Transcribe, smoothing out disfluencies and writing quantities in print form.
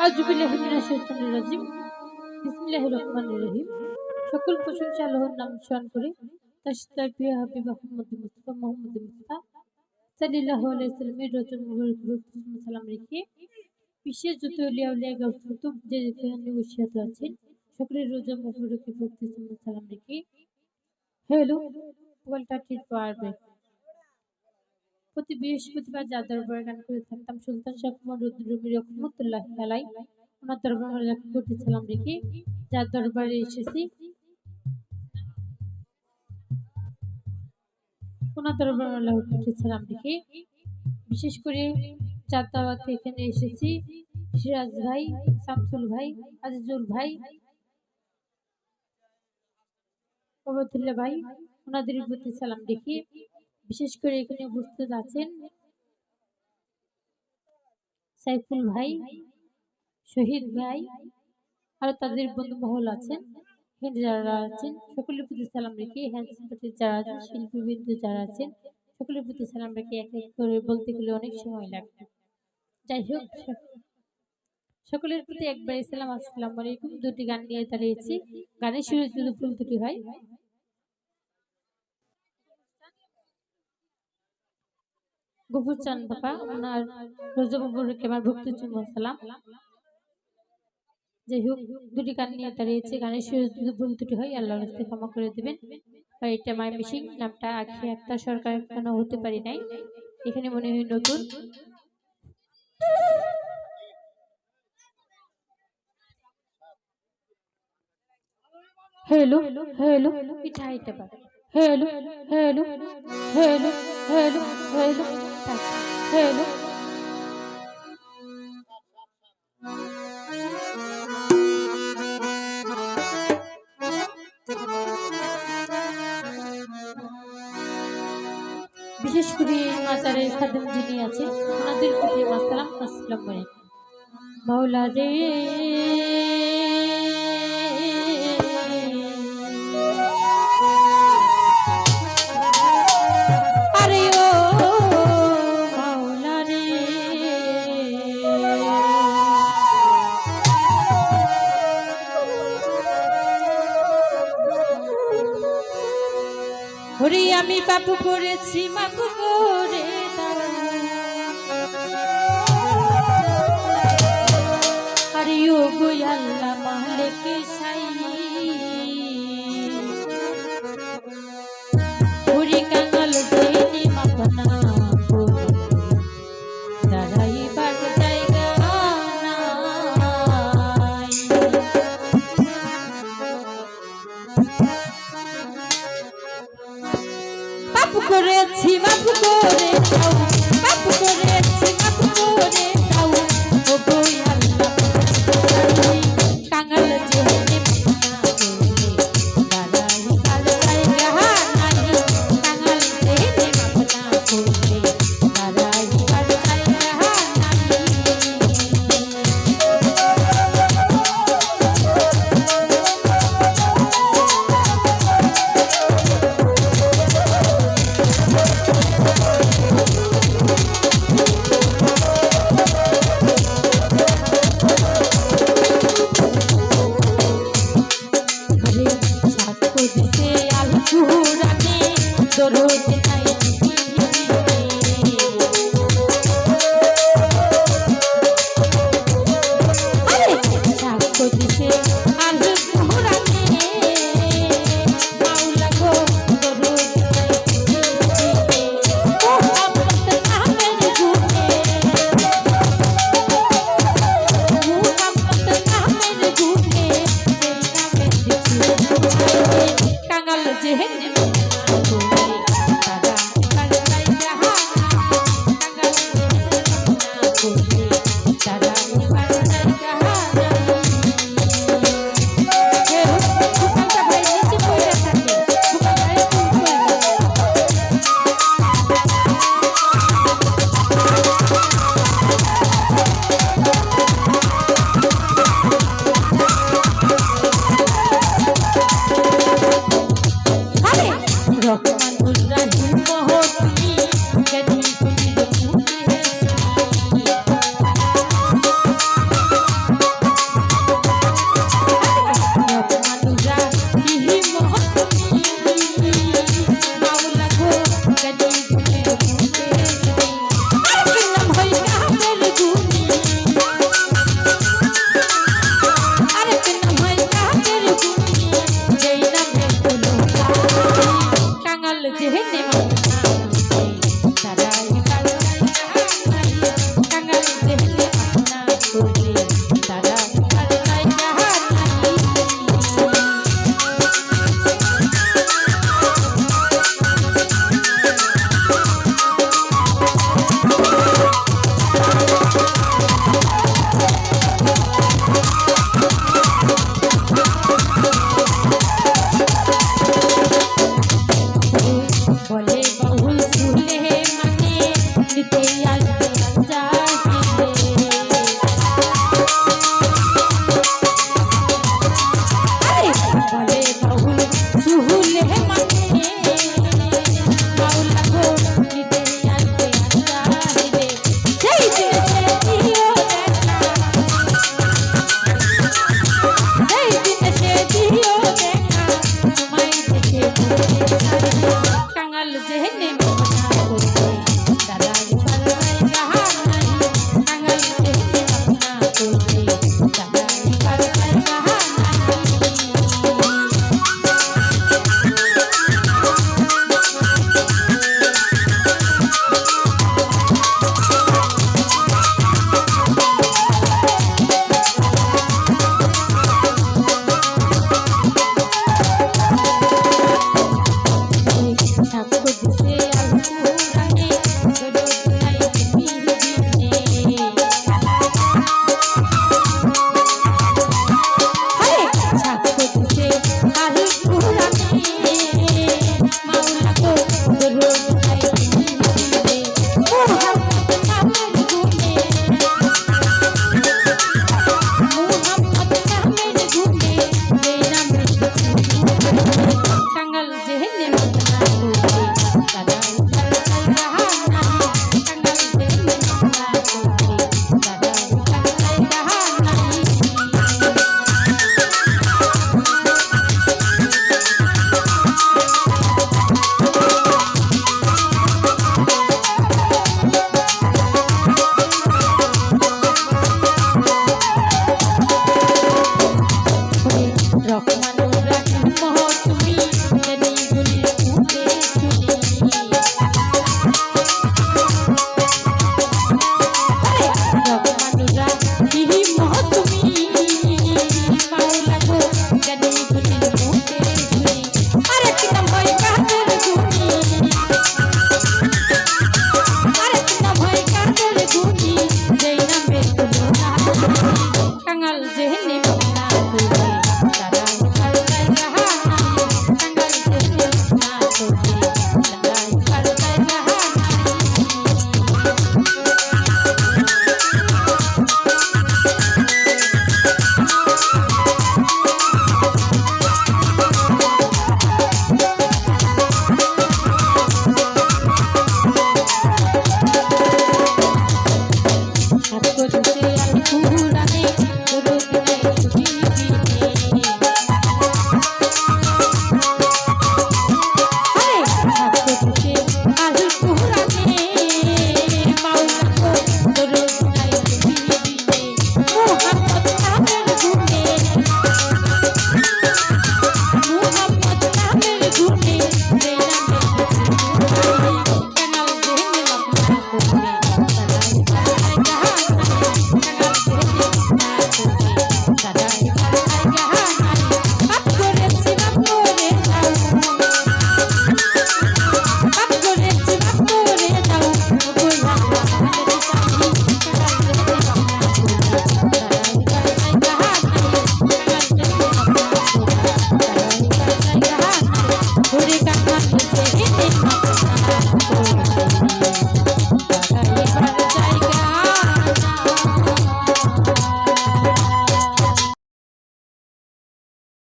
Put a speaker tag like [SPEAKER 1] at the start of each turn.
[SPEAKER 1] আউযুবিল্লাহি মিনাশ শাইতানির রাজিম। বিসমিল্লাহির রহমানির রহিম। সকল প্রশংসা আল্লাহর নাম স্মরণ করে তার প্রিয় হাবিব মুহাম্মদ মুস্তাফা সাল্লাল্লাহু আলাইহি ওয়াসাল্লামের রজব মুবারক সালাম রেখে বিশ্বের যত আউলিয়া উলিয়া গাউস কুতুব যে যেখানে বসিয়াত আছেন সকলের রজব মুবারক সালাম রেখে হ্যালো ওয়ালটাটির পারবে প্রতি বৃহস্পতিবার যার দরবারে গান করে থাকতাম সুলতান শাহ কুমার রুদ্রবীর রহমতুল্লাহ আলাই ওনার দরবারে লাখো কোটি সালাম রেখে যার দরবারে এসেছি ওনার দরবারে লাখো কোটি সালাম রেখে বিশেষ করে যার দাওয়াতে এখানে এসেছি সিরাজ ভাই, শামসুল ভাই, আজিজুল ভাই, ওবায়দুল্লাহ ভাই ওনাদের প্রতি সালাম রেখে বিশেষ করে এখানে উপস্থিত আছেন সাইফুল ভাই, শহীদ ভাই আর তাদের বন্ধু মহল আছেন এখানে যারা আছেন সকলের প্রতি সালাম রেখে হ্যান্ডসাম পার্টির যারা আছেন শিল্পীবৃন্দ যারা আছেন সকলের প্রতি সালাম রেখে এক এক করে বলতে গেলে অনেক সময় লাগবে। যাই হোক সকলের প্রতি একবার ইসলাম আসসালামু আলাইকুম দুটি গান নিয়ে দাঁড়িয়েছি। গানের শুরু যদি ভুল ত্রুটি হয় গফুর চান বাবা ওনার রোজা মুবারকে আমার ভক্তি চুম্বন সালাম। যাই হোক দুটি গান নিয়ে দাঁড়িয়েছি গানের শুরু যদি ভুল ত্রুটি হয় আল্লাহর রাস্তে ক্ষমা করে দেবেন। আর এটা মাই মিশিং নামটা আখি একটা সরকার কোনো হতে পারি নাই এখানে মনে হয় নতুন। हेलो हेलो मिठाई टपा hello hello hello hello hello hello বিশেষ করে মাজারের খাদেম যিনি আছেন ওনাদের প্রতি আসসালাম আসসালামু আলাইকুম। মাওলা রে হরি আমি পাপ করেছি মাফ করে আরে ও গো আল্লাহ মালিক